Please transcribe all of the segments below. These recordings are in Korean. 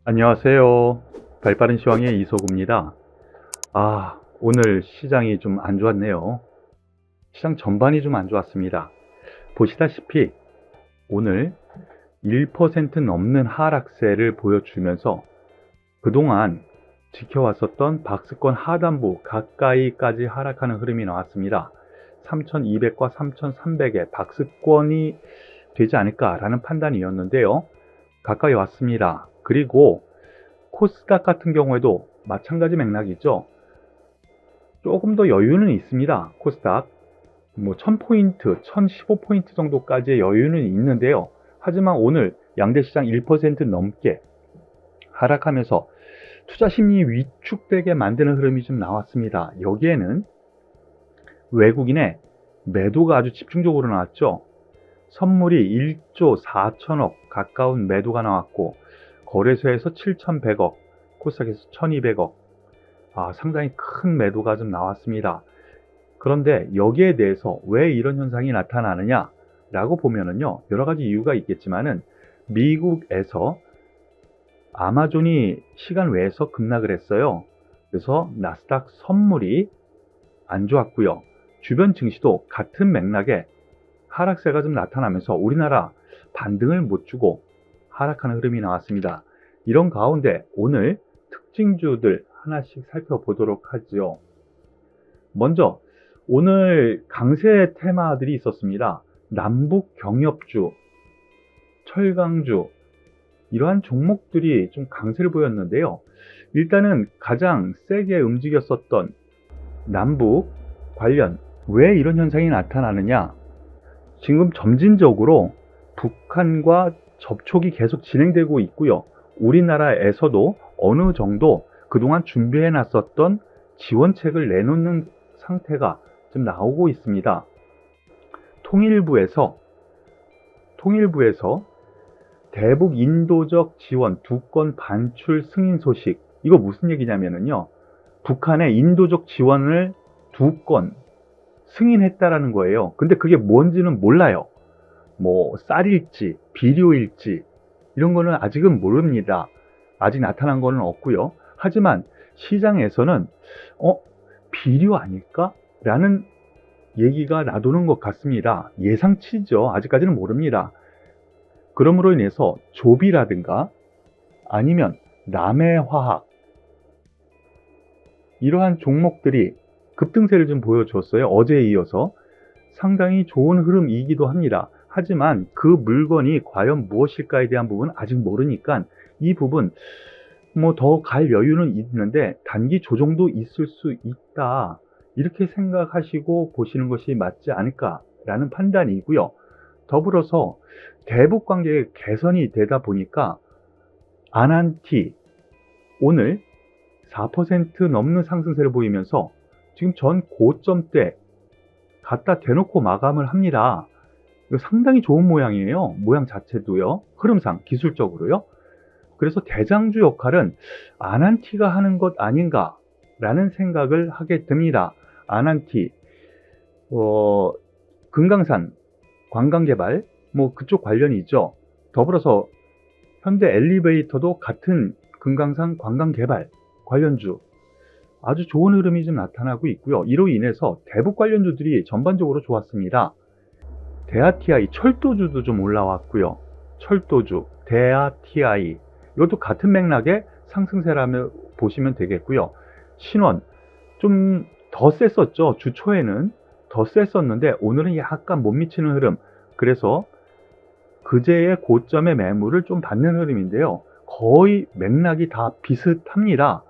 안녕하세요. 발빠른 시황의 이소구입니다. 오늘 시장이 좀 안 좋았네요. 시장 전반이 좀 안 좋았습니다. 보시다시피 오늘 1% 넘는 하락세를 보여주면서 그동안 지켜왔었던 박스권 하단부 가까이까지 하락하는 흐름이 나왔습니다. 3200과 3300의 박스권이 되지 않을까라는 판단이었는데요. 가까이 왔습니다. 그리고 코스닥 같은 경우에도 마찬가지 맥락이죠. 조금 더 여유는 있습니다. 코스닥 1000포인트, 1015포인트 정도까지의 여유는 있는데요. 하지만 오늘 양대 시장 1% 넘게 하락하면서 투자 심리 위축되게 만드는 흐름이 좀 나왔습니다. 여기에는 외국인의 매도가 아주 집중적으로 나왔죠. 선물이 1조 4천억 가까운 매도가 나왔고, 거래소에서 7,100억, 코스닥에서 1,200억, 상당히 큰 매도가 좀 나왔습니다. 그런데 여기에 대해서 왜 이런 현상이 나타나느냐 라고 보면은요, 여러 가지 이유가 있겠지만은 미국에서 아마존이 시간 외에서 급락을 했어요. 그래서 나스닥 선물이 안 좋았고요. 주변 증시도 같은 맥락에 하락세가 좀 나타나면서 우리나라 반등을 못 주고 하락하는 흐름이 나왔습니다. 이런 가운데 오늘 특징주들 하나씩 살펴보도록 하죠. 먼저 오늘 강세 테마들이 있었습니다. 남북 경협주, 철강주, 이러한 종목들이 좀 강세를 보였는데요. 일단은 가장 세게 움직였었던 남북 관련, 왜 이런 현상이 나타나느냐, 지금 점진적으로 북한과 접촉이 계속 진행되고 있고요. 우리나라에서도 어느 정도 그동안 준비해 놨었던 지원책을 내놓는 상태가 좀 나오고 있습니다. 통일부에서 대북 인도적 지원 2건 반출 승인 소식, 이거 무슨 얘기냐면요, 북한의 인도적 지원을 2건 승인했다라는 거예요. 근데 그게 뭔지는 몰라요. 쌀일지 비료일지 이런 거는 아직은 모릅니다. 아직 나타난 거는 없고요. 하지만 시장에서는 비료 아닐까? 라는 얘기가 나도는 것 같습니다. 예상치죠. 아직까지는 모릅니다. 그러므로 인해서 조비라든가 아니면 남해화학, 이러한 종목들이 급등세를 좀 보여줬어요. 어제에 이어서 상당히 좋은 흐름이기도 합니다. 하지만 그 물건이 과연 무엇일까에 대한 부분은 아직 모르니까 이 부분 더 갈 여유는 있는데 단기 조정도 있을 수 있다, 이렇게 생각하시고 보시는 것이 맞지 않을까라는 판단이고요. 더불어서 대북 관계 개선이 되다 보니까 아난티 오늘 4% 넘는 상승세를 보이면서 지금 전 고점대 갖다 대놓고 마감을 합니다. 이거 상당히 좋은 모양이에요. 모양 자체도요. 흐름상, 기술적으로요. 그래서 대장주 역할은 아난티가 하는 것 아닌가 라는 생각을 하게 됩니다. 아난티, 금강산 관광개발, 그쪽 관련이 있죠. 더불어서 현대 엘리베이터도 같은 금강산 관광개발 관련주, 아주 좋은 흐름이 좀 나타나고 있고요. 이로 인해서 대북 관련주들이 전반적으로 좋았습니다. 대아TI, 철도주도 좀 올라왔고요. 철도주, 대아TI, 이것도 같은 맥락의 상승세라며 보시면 되겠고요. 신원, 좀 더 셌었죠. 주 초에는 더 셌었는데 오늘은 약간 못 미치는 흐름. 그래서 그제의 고점의 매물을 좀 받는 흐름인데요. 거의 맥락이 다 비슷합니다.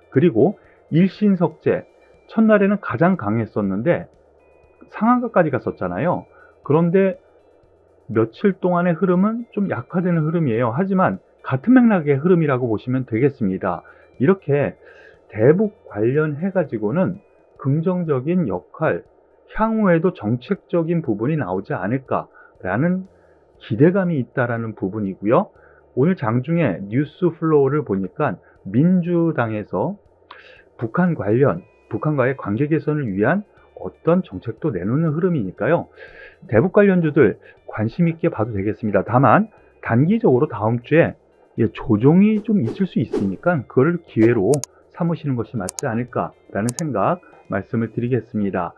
그리고 일신석재, 첫날에는 가장 강했었는데 상한가까지 갔었잖아요. 그런데 며칠 동안의 흐름은 좀 약화되는 흐름이에요. 하지만 같은 맥락의 흐름이라고 보시면 되겠습니다. 이렇게 대북 관련해 가지고는 긍정적인 역할, 향후에도 정책적인 부분이 나오지 않을까라는 기대감이 있다라는 부분이고요. 오늘 장중에 뉴스 플로우를 보니까 민주당에서 북한 관련, 북한과의 관계 개선을 위한 어떤 정책도 내놓는 흐름이니까요. 대북 관련주들 관심 있게 봐도 되겠습니다. 다만 단기적으로 다음 주에 조정이 좀 있을 수 있으니까 그걸 기회로 삼으시는 것이 맞지 않을까라는 생각 말씀을 드리겠습니다.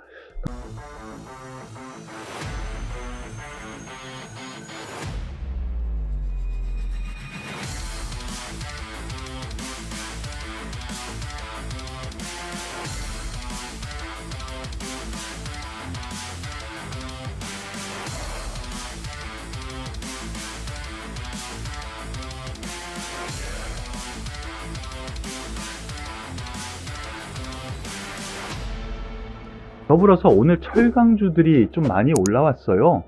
더불어서 오늘 철강주들이 좀 많이 올라왔어요.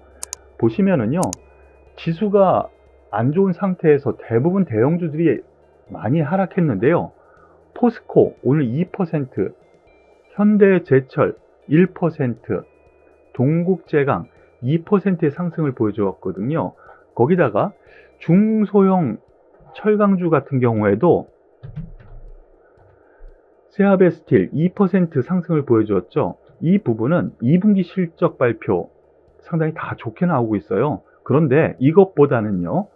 보시면은요, 지수가 안 좋은 상태에서 대부분 대형주들이 많이 하락했는데요. 포스코 오늘 2%, 현대제철 1%, 동국제강 2%의 상승을 보여주었거든요. 거기다가 중소형 철강주 같은 경우에도 세아베스틸 2% 상승을 보여주었죠. 이 부분은 2분기 실적 발표 상당히 다 좋게 나오고 있어요. 그런데 이것보다는요,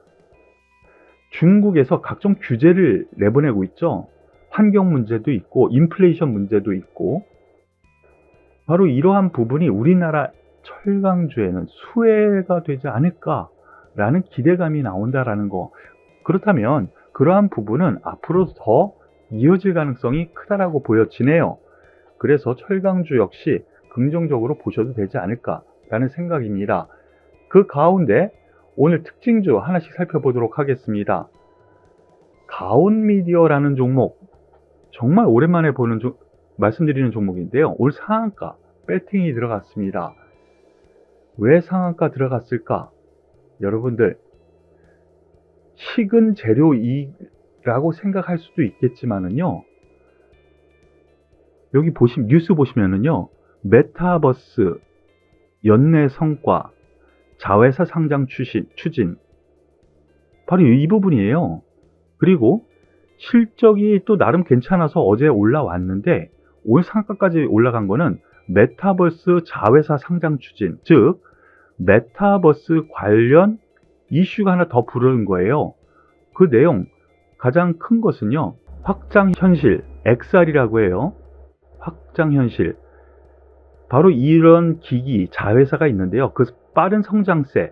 중국에서 각종 규제를 내보내고 있죠. 환경 문제도 있고 인플레이션 문제도 있고, 바로 이러한 부분이 우리나라 철강주에는 수혜가 되지 않을까라는 기대감이 나온다라는 거. 그렇다면 그러한 부분은 앞으로 더 이어질 가능성이 크다라고 보여지네요. 그래서 철강주 역시 긍정적으로 보셔도 되지 않을까라는 생각입니다. 그 가운데 오늘 특징주 하나씩 살펴보도록 하겠습니다. 가온미디어라는 종목, 정말 오랜만에 말씀드리는 종목인데요. 올 상한가 배팅이 들어갔습니다. 왜 상한가 들어갔을까? 여러분들, 식은 재료이라고 생각할 수도 있겠지만은요, 여기 뉴스 보시면은요, 메타버스, 연내 성과, 자회사 상장 추진, 바로 이 부분이에요. 그리고 실적이 또 나름 괜찮아서 어제 올라왔는데, 올 상한가까지 올라간 거는 메타버스 자회사 상장 추진, 즉 메타버스 관련 이슈가 하나 더 부르는 거예요. 그 내용 가장 큰 것은요, 확장현실, XR이라고 해요. 확장현실, 바로 이런 기기 자회사가 있는데요. 그 빠른 성장세,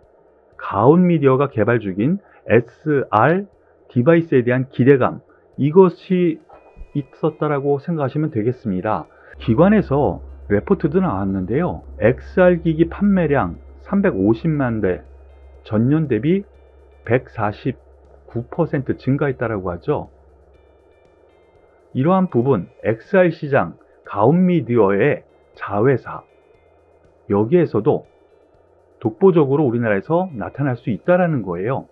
가온미디어가 개발 중인 SR 디바이스에 대한 기대감, 이것이 있었다라고 생각하시면 되겠습니다. 기관에서 레포트도 나왔는데요. XR 기기 판매량 350만 대, 전년 대비 149% 증가했다라고 하죠. 이러한 부분, XR 시장, 가온미디어의 자회사, 여기에서도 독보적으로 우리나라에서 나타날 수 있다는 거예요.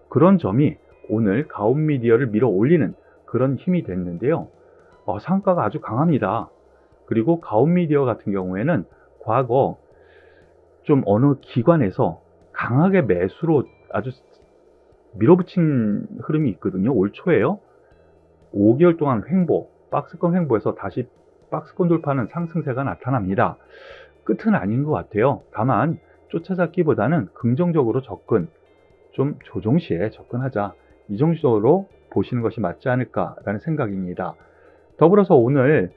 그런 점이 오늘 가온미디어를 밀어 올리는 그런 힘이 됐는데요. 상가가 아주 강합니다. 그리고 가온미디어 같은 경우에는 과거 좀 어느 기관에서 강하게 매수로 아주 밀어붙인 흐름이 있거든요. 올 초에요. 5개월 동안 박스권 횡보에서 다시 박스권 돌파하는 상승세가 나타납니다. 끝은 아닌 것 같아요. 다만 쫓아잡기보다는 긍정적으로 좀 조정 시에 접근하자, 이 정도로 보시는 것이 맞지 않을까라는 생각입니다. 더불어서 오늘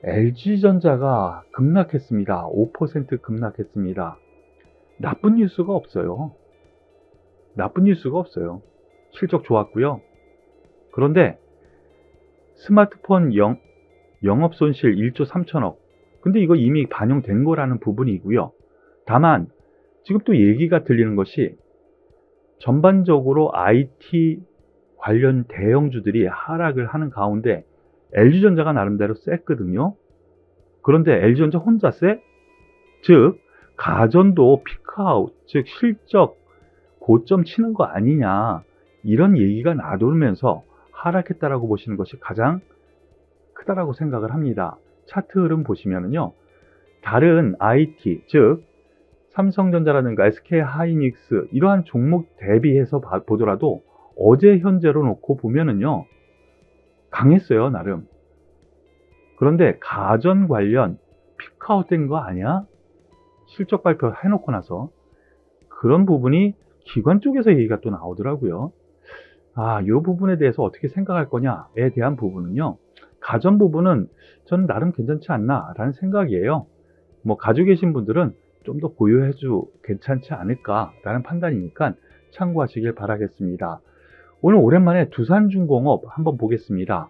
LG전자가 급락했습니다. 5% 급락했습니다. 나쁜 뉴스가 없어요. 실적 좋았고요. 그런데 스마트폰 영업손실 1조 3천억. 근데 이거 이미 반영된 거라는 부분이고요. 다만 지금 또 얘기가 들리는 것이 전반적으로 IT 관련 대형주들이 하락을 하는 가운데 LG전자가 나름대로 셌거든요. 그런데 LG전자 혼자 세? 즉 가전도 피크아웃, 즉 실적 고점 치는 거 아니냐, 이런 얘기가 나돌면서 하락했다라고 보시는 것이 가장 크다라고 생각을 합니다. 차트 흐름 보시면은요, 다른 IT, 즉 삼성전자라든가 SK하이닉스 이러한 종목 대비해서 보더라도 어제 현재로 놓고 보면은요, 강했어요, 나름. 그런데 가전 관련 피크아웃 된 거 아니야? 실적 발표 해놓고 나서 그런 부분이 기관 쪽에서 얘기가 또 나오더라고요. 이 부분에 대해서 어떻게 생각할 거냐에 대한 부분은요, 가전 부분은 저는 나름 괜찮지 않나 라는 생각이에요. 뭐 가지고 계신 분들은 좀 더 보유해도 괜찮지 않을까 라는 판단이니까 참고하시길 바라겠습니다. 오늘 오랜만에 두산중공업 한번 보겠습니다.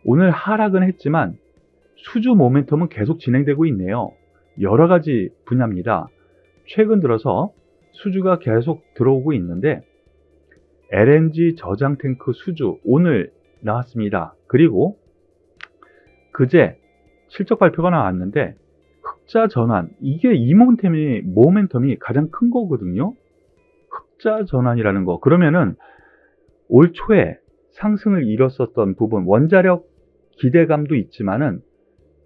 오늘 하락은 했지만 수주 모멘텀은 계속 진행되고 있네요. 여러 가지 분야입니다. 최근 들어서 수주가 계속 들어오고 있는데 LNG 저장 탱크 수주 오늘 나왔습니다. 그리고 그제 실적 발표가 나왔는데 흑자 전환, 이게 이 모멘텀이 가장 큰 거거든요. 흑자 전환이라는 거. 그러면은 올 초에 상승을 이뤘었던 부분, 원자력 기대감도 있지만은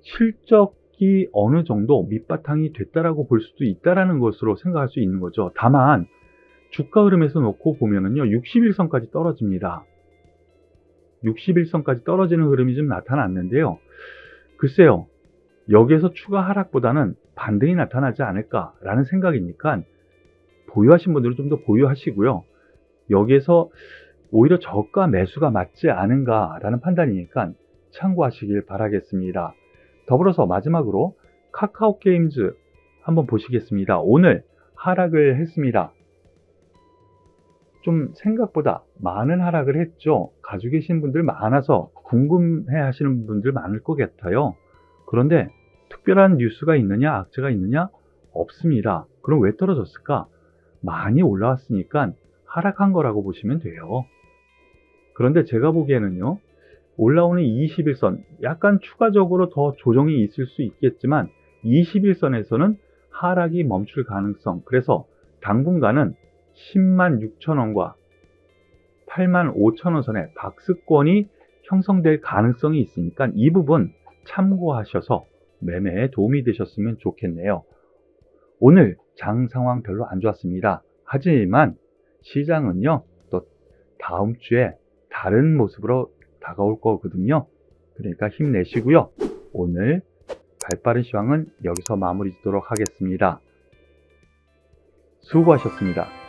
실적이 어느 정도 밑바탕이 됐다라고 볼 수도 있다라는 것으로 생각할 수 있는 거죠. 다만 주가 흐름에서 놓고 보면은요, 60일선까지 떨어집니다. 60일선까지 떨어지는 흐름이 좀 나타났는데요. 글쎄요, 여기에서 추가 하락보다는 반등이 나타나지 않을까라는 생각이니까 보유하신 분들은 좀 더 보유하시고요. 여기에서 오히려 저가 매수가 맞지 않은가라는 판단이니까 참고하시길 바라겠습니다. 더불어서 마지막으로 카카오게임즈 한번 보시겠습니다. 오늘 하락을 했습니다. 좀 생각보다 많은 하락을 했죠. 가지고 계신 분들 많아서 궁금해 하시는 분들 많을 것 같아요. 그런데 특별한 뉴스가 있느냐, 악재가 있느냐? 없습니다. 그럼 왜 떨어졌을까? 많이 올라왔으니까 하락한 거라고 보시면 돼요. 그런데 제가 보기에는요, 올라오는 21선, 약간 추가적으로 더 조정이 있을 수 있겠지만 21선에서는 하락이 멈출 가능성, 그래서 당분간은 10만 6천원과 8만 5천원 선의 박스권이 형성될 가능성이 있으니까 이 부분 참고하셔서 매매에 도움이 되셨으면 좋겠네요. 오늘 장 상황 별로 안 좋았습니다. 하지만 시장은요, 또 다음 주에 다른 모습으로 다가올 거거든요. 그러니까 힘내시고요. 오늘 발빠른 시황은 여기서 마무리 짓도록 하겠습니다. 수고하셨습니다.